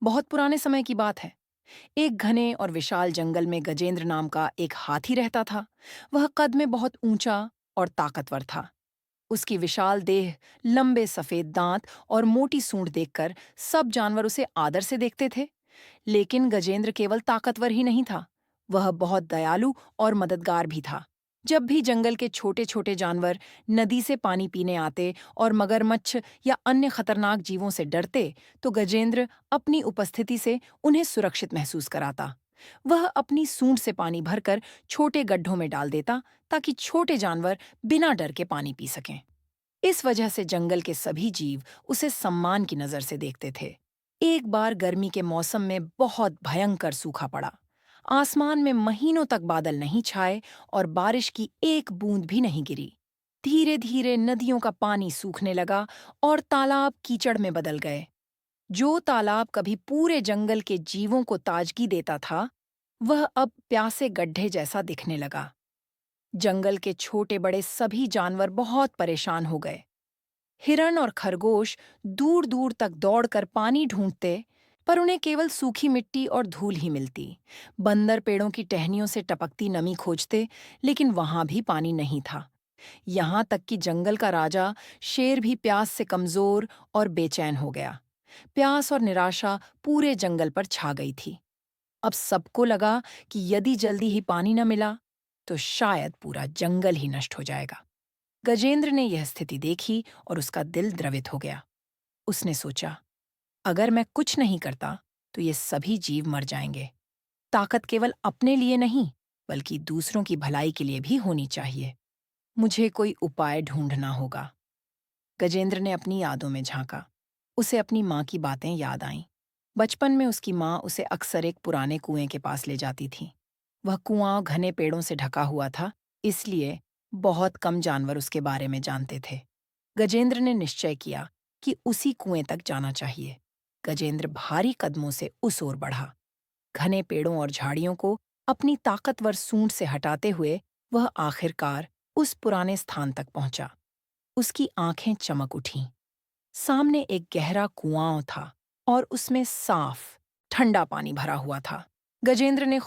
बहुत पुराने समय की बात है। एक घने और विशाल जंगल में गजेंद्र नाम का एक हाथी रहता था। वह कद में बहुत ऊंचा और ताकतवर था। उसकी विशाल देह, लंबे सफेद दांत और मोटी सूंड देखकर सब जानवर उसे आदर से देखते थे। लेकिन गजेंद्र केवल ताकतवर ही नहीं था, वह बहुत दयालु और मददगार भी था। जब भी जंगल के छोटे छोटे जानवर नदी से पानी पीने आते और मगरमच्छ या अन्य खतरनाक जीवों से डरते, तो गजेंद्र अपनी उपस्थिति से उन्हें सुरक्षित महसूस कराता। वह अपनी सूंड से पानी भरकर छोटे गड्ढों में डाल देता, ताकि छोटे जानवर बिना डर के पानी पी सकें। इस वजह से जंगल के सभी जीव उसे सम्मान की नजर से देखते थे। एक बार गर्मी के मौसम में बहुत भयंकर सूखा पड़ा। आसमान में महीनों तक बादल नहीं छाए और बारिश की एक बूंद भी नहीं गिरी। धीरे धीरे नदियों का पानी सूखने लगा और तालाब कीचड़ में बदल गए। जो तालाब कभी पूरे जंगल के जीवों को ताजगी देता था, वह अब प्यासे गड्ढे जैसा दिखने लगा। जंगल के छोटे बड़े सभी जानवर बहुत परेशान हो गए। हिरण और खरगोश दूर दूर तक दौड़कर पानी ढूंढते, पर उन्हें केवल सूखी मिट्टी और धूल ही मिलती। बंदर पेड़ों की टहनियों से टपकती नमी खोजते, लेकिन वहां भी पानी नहीं था। यहाँ तक कि जंगल का राजा शेर भी प्यास से कमजोर और बेचैन हो गया। प्यास और निराशा पूरे जंगल पर छा गई थी। अब सबको लगा कि यदि जल्दी ही पानी न मिला, तो शायद पूरा जंगल ही नष्ट हो जाएगा। गजेंद्र ने यह स्थिति देखी और उसका दिल द्रवित हो गया। उसने सोचा, अगर मैं कुछ नहीं करता तो ये सभी जीव मर जाएंगे। ताकत केवल अपने लिए नहीं, बल्कि दूसरों की भलाई के लिए भी होनी चाहिए। मुझे कोई उपाय ढूंढना होगा। गजेंद्र ने अपनी यादों में झांका। उसे अपनी माँ की बातें याद आईं। बचपन में उसकी माँ उसे अक्सर एक पुराने कुएं के पास ले जाती थी। वह कुआं घने पेड़ों से ढका हुआ था, इसलिए बहुत कम जानवर उसके बारे में जानते थे। गजेंद्र ने निश्चय किया कि उसी कुएं तक जाना चाहिए। गजेंद्र भारी कदमों से उस ओर बढ़ा। घने पेड़ों और झाड़ियों को अपनी ताकतवर सूंड से हटाते हुए वह आखिरकार उस पुराने स्थान तक पहुंचा। उसकी आंखें चमक उठीं। सामने एक गहरा कुआं था और उसमें साफ, ठंडा पानी भरा हुआ था। गजेंद्र ने